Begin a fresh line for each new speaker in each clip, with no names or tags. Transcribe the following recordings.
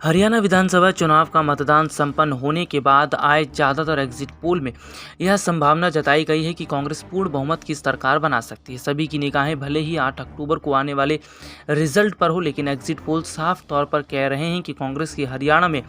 हरियाणा विधानसभा चुनाव का मतदान संपन्न होने के बाद आए ज़्यादातर एग्जिट पोल में यह संभावना जताई गई है कि कांग्रेस पूर्ण बहुमत की सरकार बना सकती है। सभी की निगाहें भले ही 8 अक्टूबर को आने वाले रिजल्ट पर हो, लेकिन एग्जिट पोल साफ तौर पर कह रहे हैं कि कांग्रेस की हरियाणा में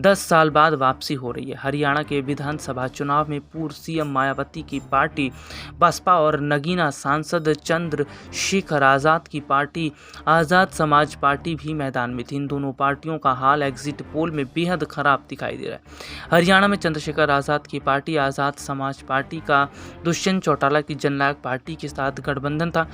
10 साल बाद वापसी हो रही है। हरियाणा के विधानसभा चुनाव में पूर्व सीएम मायावती की पार्टी बसपा और नगीना सांसद चंद्रशेखर आज़ाद की पार्टी आज़ाद समाज पार्टी भी मैदान में थी। इन दोनों पार्टियों का हाल एग्जिट पोल में बेहद खराब दिखाई दे रहा है। हरियाणा में चंद्रशेखर आज़ाद की पार्टी आज़ाद समाज पार्टी का दुष्यंत चौटाला की जननायक पार्टी के साथ गठबंधन था।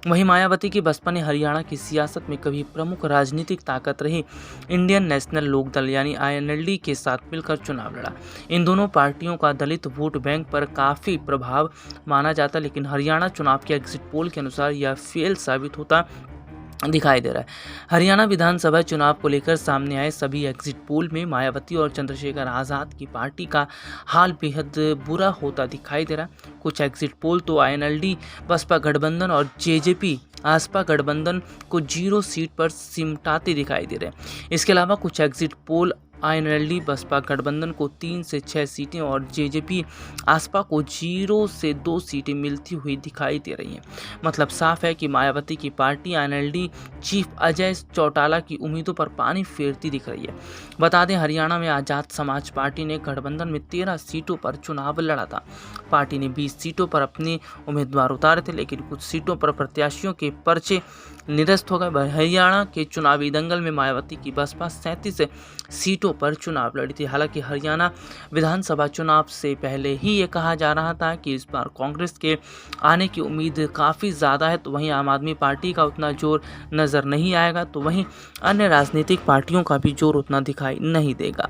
वहीं मायावती की बसपा ने हरियाणा की सियासत में कभी प्रमुख राजनीतिक ताकत रही इंडियन नेशनल लोक दल यानी INLD के साथ मिलकर चुनाव लड़ा। इन दोनों पार्टियों का दलित वोट बैंक पर काफ़ी प्रभाव माना जाता, लेकिन हरियाणा चुनाव के एग्जिट पोल के अनुसार यह फेल साबित होता दिखाई दे रहा है। हरियाणा विधानसभा चुनाव को लेकर सामने आए सभी एग्जिट पोल में मायावती और चंद्रशेखर आज़ाद की पार्टी का हाल बेहद बुरा होता दिखाई दे रहा है। कुछ एग्जिट पोल तो INLD बसपा गठबंधन और JJP आसपा गठबंधन को 0 सीट पर सिमटाते दिखाई दे रहे हैं। इसके अलावा कुछ एग्जिट पोल INLD बसपा गठबंधन को 3 से 6 सीटें और JJP आसपा को 0 से 2 सीटें मिलती हुई दिखाई दे रही हैं। मतलब साफ है कि मायावती की party INLD chief Ajay Chautala की उम्मीदों पर पानी फेरती दिख रही है। बता दें, हरियाणा में आज़ाद समाज पार्टी ने गठबंधन में 13 सीटों पर चुनाव लड़ा था। पार्टी ने 20 सीटों पर अपने उम्मीदवार उतारे थे, लेकिन कुछ सीटों पर प्रत्याशियों के पर्चे निरस्त हो गए। हरियाणा के चुनावी दंगल में मायावती की बसपा 37 सीटों पर चुनाव लड़ी थी। हालांकि हरियाणा विधानसभा चुनाव से पहले ही ये कहा जा रहा था कि इस बार कांग्रेस के आने की उम्मीद काफ़ी ज़्यादा है, तो वहीं आम आदमी पार्टी का उतना जोर नज़र नहीं आएगा, तो वहीं अन्य राजनीतिक पार्टियों का भी जोर उतना दिखाई नहीं देगा।